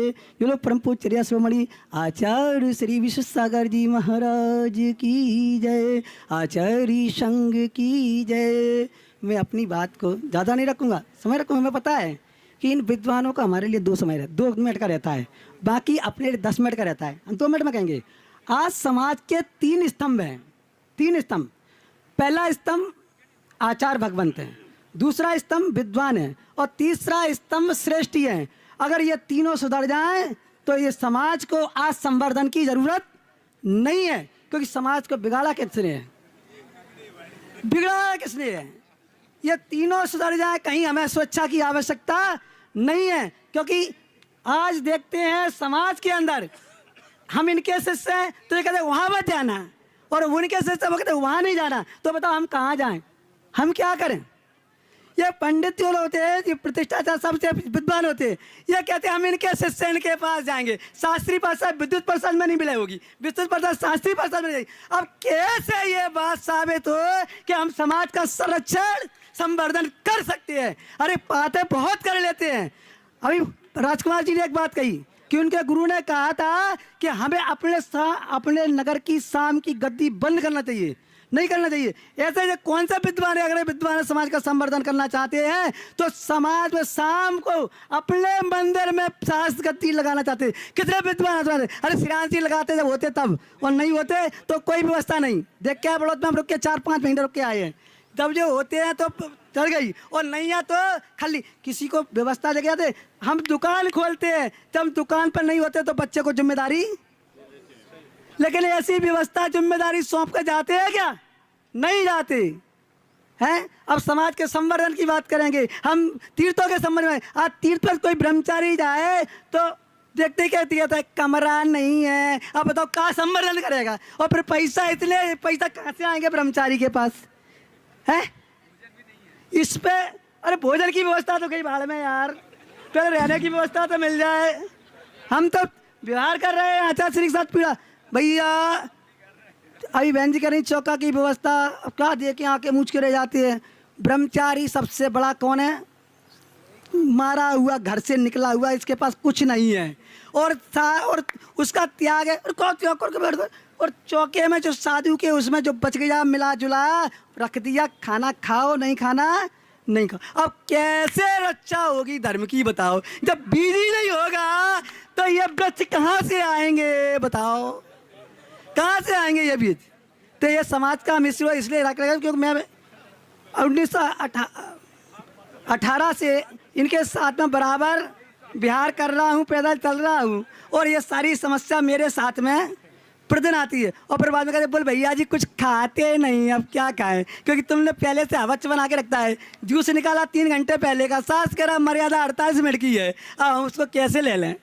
ये लोग परम पूज्य शिरोमणि आचार्य श्री विश्वसागर जी महाराज की जय, आचार्य संघ की जय। मैं अपनी बात को ज़्यादा नहीं रखूँगा, समय रखूँगा। हमें पता है कि इन विद्वानों का हमारे लिए 2 मिनट का रहता है, बाकी अपने लिए 10 मिनट का रहता है। हम 2 मिनट में कहेंगे। आज समाज के 3 स्तंभ हैं, 3 स्तंभ। पहला स्तंभ आचार भगवंत है, दूसरा स्तंभ विद्वान है और तीसरा स्तंभ श्रेष्ठी है। अगर ये तीनों सुधर जाएं तो ये समाज को आज संवर्धन की जरूरत नहीं है, क्योंकि समाज को बिगाड़ा किसने है? बिगाड़ा किसने है? ये तीनों सुधर जाए, कहीं हमें स्वेच्छा की आवश्यकता नहीं है। क्योंकि आज देखते हैं समाज के अंदर हम इनके शिष्य हैं तो ये कहते वहाँ मत जाना, और उनके शिष्य वो कहते वहाँ नहीं जाना। तो बताओ हम कहाँ जाएं? हम क्या करें? ये पंडित जो होते हैं, ये प्रतिष्ठाचार सबसे विद्वान होते हैं, ये कहते हैं हम इनके शिष्य इनके पास जाएंगे। शास्त्री भाषा विद्युत प्रसाद में नहीं मिले होगी, विद्युत प्रसाद शास्त्री भाषा में नहीं। अब कैसे ये बात साबित हो कि हम समाज का संरक्षण संवर्धन कर सकते हैं? अरे बातें बहुत कर लेते हैं। अभी राजकुमार जी ने एक बात कही कि उनके गुरु ने कहा था कि हमें अपने नगर की शाम की गद्दी बंद करना चाहिए, नहीं करना चाहिए। ऐसे कौन सा विद्वान है? अगर विद्वान समाज का संवर्धन करना चाहते हैं तो समाज में शाम को अपने मंदिर में शास्त्र गद्दी लगाना चाहते हैं। कितने विद्वान? अरे श्रीराम जी लगाते जब होते तब, और नहीं होते तो कोई व्यवस्था नहीं। देख क्या बड़ौद में हम रुक के 4-5 महीने रुक के आए हैं। जब जो होते हैं तो चल गई, और नहीं है तो खाली किसी को व्यवस्था दे थे। हम दुकान खोलते हैं, जब दुकान पर नहीं होते तो बच्चे को जिम्मेदारी, लेकिन ऐसी व्यवस्था जिम्मेदारी सौंप कर जाते हैं क्या? नहीं जाते हैं। अब समाज के संवर्धन की बात करेंगे हम, तीर्थों के संबंध में। आज तीर्थ पर कोई ब्रह्मचारी जाए तो देखते कहती है कमरा नहीं है। अब बताओ कहाँ संवर्धन करेगा? और फिर पैसा कहाँ से आएंगे ब्रह्मचारी के पास है? इस पे अरे भोजन की व्यवस्था तो कहीं भाड़ में यार, पहले रहने की व्यवस्था तो मिल जाए। हम तो व्यवहार कर रहे हैं आचार्य श्री के साथ पीड़ा भैया। अभी बहन जी कह रही चौका की व्यवस्था, अब क्या देखे आके मूछ के रह जाते हैं। ब्रह्मचारी सबसे बड़ा कौन है? मारा हुआ, घर से निकला हुआ, इसके पास कुछ नहीं है और उसका त्याग है। और चौके में जो साधु के उसमें जो बच गया मिला जुला रख दिया, खाना खाओ नहीं खाना नहीं खाओ। अब कैसे रक्षा होगी धर्म की बताओ? जब बीज ही नहीं होगा तो ये वृक्ष कहाँ से आएंगे बताओ? कहाँ से आएंगे ये बीज? तो ये समाज का मिश्र इसलिए रख रहा है क्योंकि मैं 1918 से इनके साथ में बराबर बिहार कर रहा हूँ, पैदल चल रहा हूँ, और ये सारी समस्या मेरे साथ में प्रतिदिन आती है। और फिर बाद में कहते बोल भैया जी कुछ खाते नहीं, अब क्या खाएं? क्योंकि तुमने पहले से हवच बना के रखता है। जूस निकाला 3 घंटे पहले का, सास कह रहा मर्यादा 48 मिनट की है, अब हम उसको कैसे ले लें?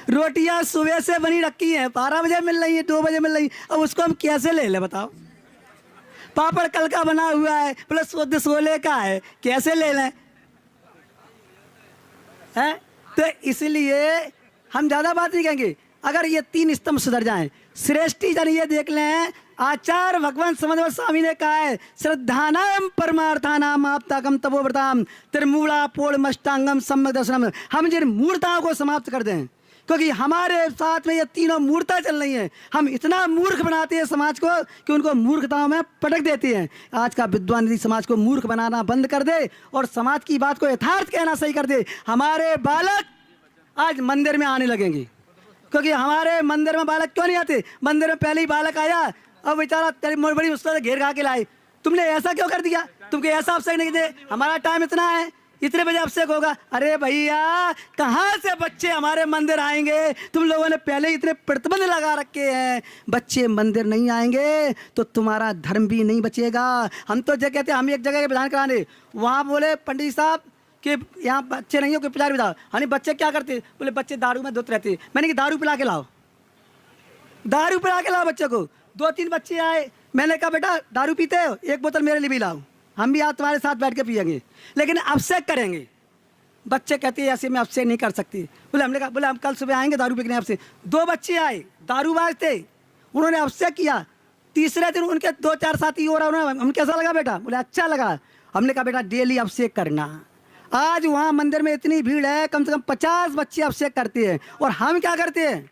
रोटियां सुबह से बनी रखी हैं, 12 बजे मिल रही है, 2 बजे मिल रही, अब उसको हम कैसे ले लें बताओ? पापड़ कल का बना हुआ है प्लस 16 का है, कैसे ले लें? है तो इसलिए हम ज़्यादा बात नहीं कहेंगे। अगर ये 3 स्तंभ सुधर जाएं, श्रेष्ठी जन ये देख लें, आचार्य भगवंत समझ स्वामी ने कहा है श्रद्धानाम परमार्थानाम आपताकम तपोव्रताम त्रिमूला पूर्णमष्टांगम सम्यक दर्शनम। हम जिन मूर्ताओं को समाप्त कर दें, क्योंकि हमारे साथ में ये तीनों मूर्ता चल रही हैं। हम इतना मूर्ख बनाते हैं समाज को कि उनको मूर्खताओं में पटक देते हैं। आज का विद्वान यदि समाज को मूर्ख बनाना बंद कर दे और समाज की बात को यथार्थ कहना सही कर दे, हमारे बालक आज मंदिर में आने लगेंगे। क्योंकि हमारे मंदिर में बालक क्यों नहीं आते? मंदिर में पहले ही बालक आया, अब बेचारा तेरी मोड़ बड़ी उसको घेर खा के लाए, तुमने ऐसा क्यों कर दिया? तुमको ऐसा अवसर नहीं दे, हमारा टाइम इतना है, इतने बजे अभिषेक होगा। अरे भैया कहाँ से बच्चे हमारे मंदिर आएंगे? तुम लोगों ने पहले ही इतने प्रतिबंध लगा रखे हैं, बच्चे मंदिर नहीं आएंगे तो तुम्हारा धर्म भी नहीं बचेगा। हम तो जो कहते हैं, हम एक जगह के विधान कराने, वहाँ बोले पंडित साहब कि यहाँ बच्चे नहीं हो कि पिला बिताओ। हाँ बच्चे क्या करते? बोले बच्चे दारू में धुत रहते। मैंने कि दारू पिला के लाओ, दारू पिला के लाओ बच्चे को। 2-3 बच्चे आए, मैंने कहा बेटा दारू पीते हो, 1 बोतल मेरे लिए भी लाओ, हम भी आज तुम्हारे साथ बैठ के पियेंगे, लेकिन अभिषेक करेंगे। बच्चे कहते हैं ऐसे मैं अभिषेक नहीं कर सकती। बोले हमने कहा बोले हम कल सुबह आएंगे दारू पीने आपसे। 2 बच्चे आए, दारूबाज थे, उन्होंने अभिषेक किया। तीसरे दिन उनके 2-4 साथी और उन्होंने, हम कैसा लगा बेटा? बोले अच्छा लगा। हमने कहा बेटा डेली अभिषेक करना, आज वहाँ मंदिर में इतनी भीड़ है, कम से कम 50 बच्चे अभिषेक करते हैं, और हम क्या करते हैं?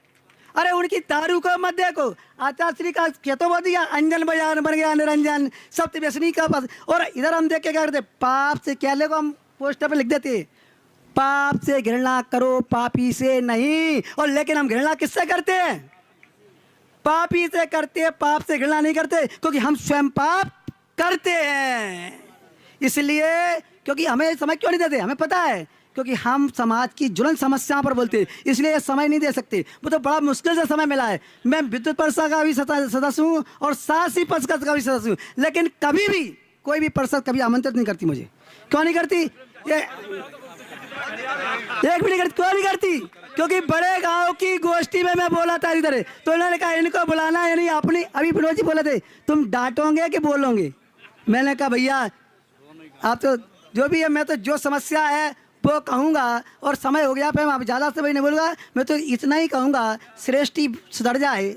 अरे उनकी दारू को मत देखो, आचार्य श्री का खेतों बो दिया, अंजन बजान बन गया निरंजन, सप्त व्यसनी का बस। और इधर हम देख के क्या करते? पाप से क्या को हम पोस्टर पे लिख देते, पाप से घृणा करो, पापी से नहीं। और लेकिन हम घृणा किससे करते हैं? पापी से करते हैं, पाप से घृणा नहीं करते, क्योंकि हम स्वयं पाप करते हैं। इसलिए क्योंकि हमें समय क्यों नहीं देते? हमें पता है, क्योंकि हम समाज की ज्वलन समस्याओं पर बोलते हैं, इसलिए ये समय नहीं दे सकते। वो तो बड़ा मुश्किल से समय मिला है। मैं विद्युत परिषद का भी सदस्य हूँ और शासी परिषद का भी सदस्य हूँ, लेकिन कभी भी कोई भी परिषद कभी आमंत्रित नहीं करती मुझे। क्यों नहीं करती? ये एक भी नहीं करती। क्यों नहीं करती? क्योंकि बड़े गांव की गोष्ठी में मैं बोला था इधर, तो इन्होंने कहा इनको बुलाना है नहीं। अपनी अभी विनोद जी बोले थे, तुम डांटोगे कि बोलोगे? मैंने कहा भैया आप तो जो भी है, मैं तो जो समस्या है वो कहूँगा, और समय हो गया फिर मैं ज़्यादा समय नहीं बोलूँगा। मैं तो इतना ही कहूँगा, श्रेष्ठी सुधर जाए,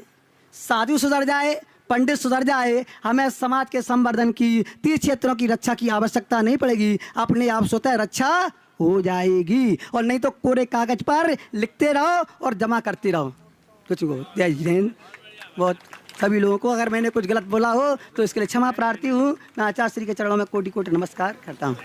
साधु सुधर जाए, पंडित सुधर जाए, हमें समाज के संवर्धन की, तीर्थ क्षेत्रों की रक्षा की आवश्यकता नहीं पड़ेगी। अपने आप स्वतः रक्षा हो जाएगी, और नहीं तो कोरे कागज पर लिखते रहो और जमा करते रहो। कुछ को जय हिंद। बहुत सभी लोगों को अगर मैंने कुछ गलत बोला हो तो इसके लिए क्षमा प्रार्थी हूँ। मैं आचार्य श्री के चरणों में कोटि कोटि नमस्कार करता हूँ।